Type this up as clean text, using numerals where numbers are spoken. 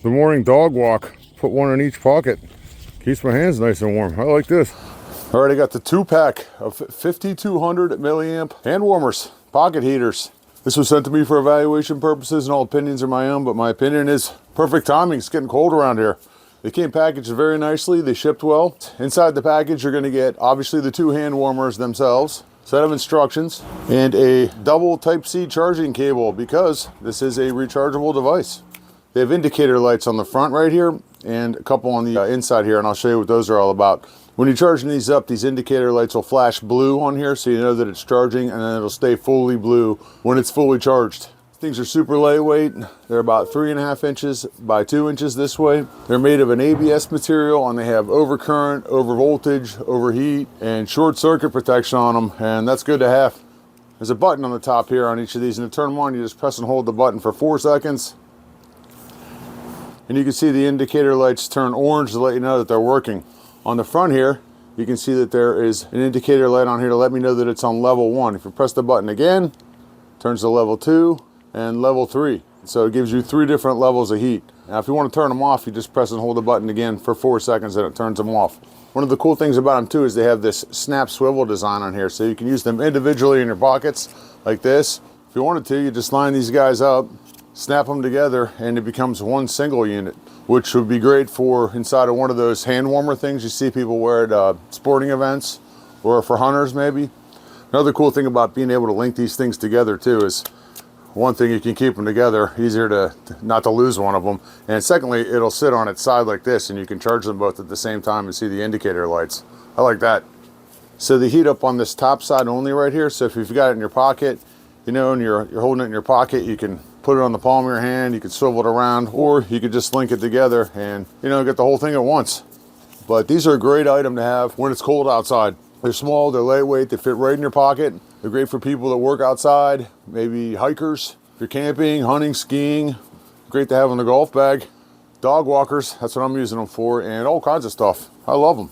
The morning dog walk. Put one in each pocket. Keeps my hands nice and warm. I like this. All right, I got the 2-pack of 5200 milliamp hand warmers, pocket heaters. This was sent to me for evaluation purposes, and all opinions are my own, but my opinion is perfect timing. It's getting cold around here. They came packaged very nicely. They shipped well. Inside the package, you're going to get obviously the 2 hand warmers themselves, set of instructions, and a double Type-C charging cable because this is a rechargeable device. They have indicator lights on the front right here and a couple on the inside here, and I'll show you what those are all about. When you're charging these up, these indicator lights will flash blue on here so you know that it's charging, and then it'll stay fully blue when it's fully charged. Things are super lightweight. They're about 3.5 inches by 2 inches this way. They're made of an ABS material, and they have overcurrent, overvoltage, overheat, and short circuit protection on them, and that's good to have. There's a button on the top here on each of these, and to turn them on, you just press and hold the button for 4 seconds. And you can see the indicator lights turn orange to let you know that they're working. On the front here, you can see that there is an indicator light on here to let me know that it's on level 1. If you press the button again, it turns to level 2 and level 3. So it gives you 3 different levels of heat. Now if you want to turn them off, you just press and hold the button again for 4 seconds and it turns them off. One of the cool things about them too is they have this snap swivel design on here, so you can use them individually in your pockets like this. If you wanted to, you just line these guys up, snap them together, and it becomes one single unit, which would be great for inside of one of those hand warmer things you see people wear at sporting events or for hunters maybe. Another cool thing about being able to link these things together too is, one thing, you can keep them together, easier to not to lose one of them, and secondly, it'll sit on its side like this and you can charge them both at the same time and see the indicator lights. I like that. So they heat up on this top side only right here, so if you've got it in your pocket, you know, and you're holding it in your pocket, you can put it on the palm of your hand, you can swivel it around, or you could just link it together and, you know, get the whole thing at once. But these are a great item to have when it's cold outside. They're small, they're lightweight, they fit right in your pocket. They're great for people that work outside, maybe hikers. If you're camping, hunting, skiing, great to have in the golf bag. Dog walkers, that's what I'm using them for, and all kinds of stuff. I love them.